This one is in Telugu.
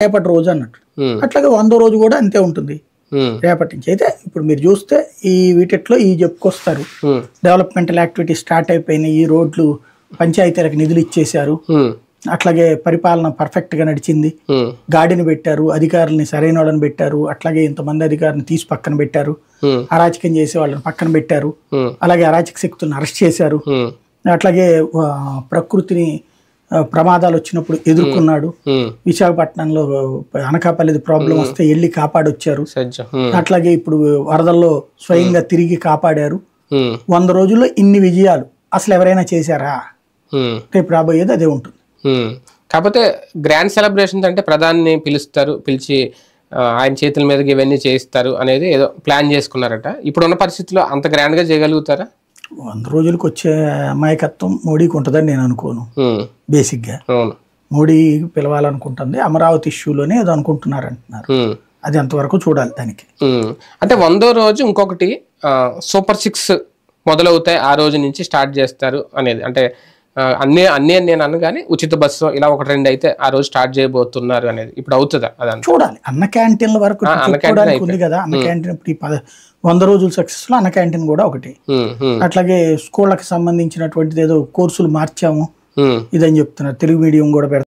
రేపటి రోజు అన్నట్టు. అట్లాగే 100వ రోజు కూడా అంతే ఉంటుంది రేపటి నుంచి. అయితే ఇప్పుడు మీరు చూస్తే ఈ వీటిలో ఈ చెప్పుకొస్తారు, డెవలప్మెంటల్ యాక్టివిటీ స్టార్ట్ అయిపోయినాయి, ఈ రోడ్లు పంచాయతీలకు నిధులు ఇచ్చేశారు, అట్లాగే పరిపాలన పర్ఫెక్ట్ గా నడిచింది, గాడిని పెట్టారు, అధికారులని సరైన వాళ్ళని పెట్టారు, అట్లాగే ఇంతమంది అధికారులను తీసి పక్కన పెట్టారు, అరాచకం చేసే వాళ్ళని పక్కన పెట్టారు, అలాగే అరాచక శక్తులను అరెస్ట్ చేశారు, అట్లాగే ప్రకృతిని ప్రమాదాలు వచ్చినప్పుడు ఎదుర్కొన్నాడు, విశాఖపట్నంలో అనకాపల్లి ప్రాబ్లం వస్తే వెళ్ళి కాపాడొచ్చారు, అట్లాగే ఇప్పుడు వరదల్లో స్వయంగా తిరిగి కాపాడారు. 100 రోజుల్లో ఇన్ని విజయాలు అసలు ఎవరైనా చేశారా? రేపు రాబోయేది అదే ఉంటుంది. కాకపోతే గ్రాండ్ సెలబ్రేషన్స్ అంటే ప్రధాని పిలుస్తారు, పిలిచి ఆయన చేతుల మీదకి ఇవన్నీ చేయిస్తారు అనేది ఏదో ప్లాన్ చేసుకున్నారట. ఇప్పుడున్న పరిస్థితుల్లో అంత గ్రాండ్ గా చేయగలుగుతారా? 100 రోజులకు వచ్చే అమాయకత్వం మోడీకి ఉంటుందని నేను అనుకోను. బేసిక్ గా మోడీ పిలవాలనుకుంటుంది, అమరావతి ఇష్యూలోనే ఏదో అనుకుంటున్నారు అంటున్నారు. అది అంతవరకు చూడాలి దానికి. అంటే 100వ రోజు ఇంకొకటి సూపర్ 6 మొదలవుతాయి, ఆ రోజు నుంచి స్టార్ట్ చేస్తారు అనేది. అంటే అన్నీ నేను అన్న కానీ ఉచిత బస్సు ఇలా 1-2 అయితే ఆ రోజు స్టార్ట్ చేయబోతున్నారు అనేది ఇప్పుడు అవుతుందా? అదంతా చూడాలి. అన్న క్యాంటీన్ల వరకు ఉంది కదా, అన్న క్యాంటీన్ ఇప్పుడు 100 రోజుల సక్సెస్ లో అన్న క్యాంటీన్ కూడా ఒకటి. అట్లాగే స్కూళ్ళకి సంబంధించినటువంటిది ఏదో కోర్సులు మార్చాము ఇదని చెప్తున్నారు, తెలుగు మీడియం కూడా పెడతారు.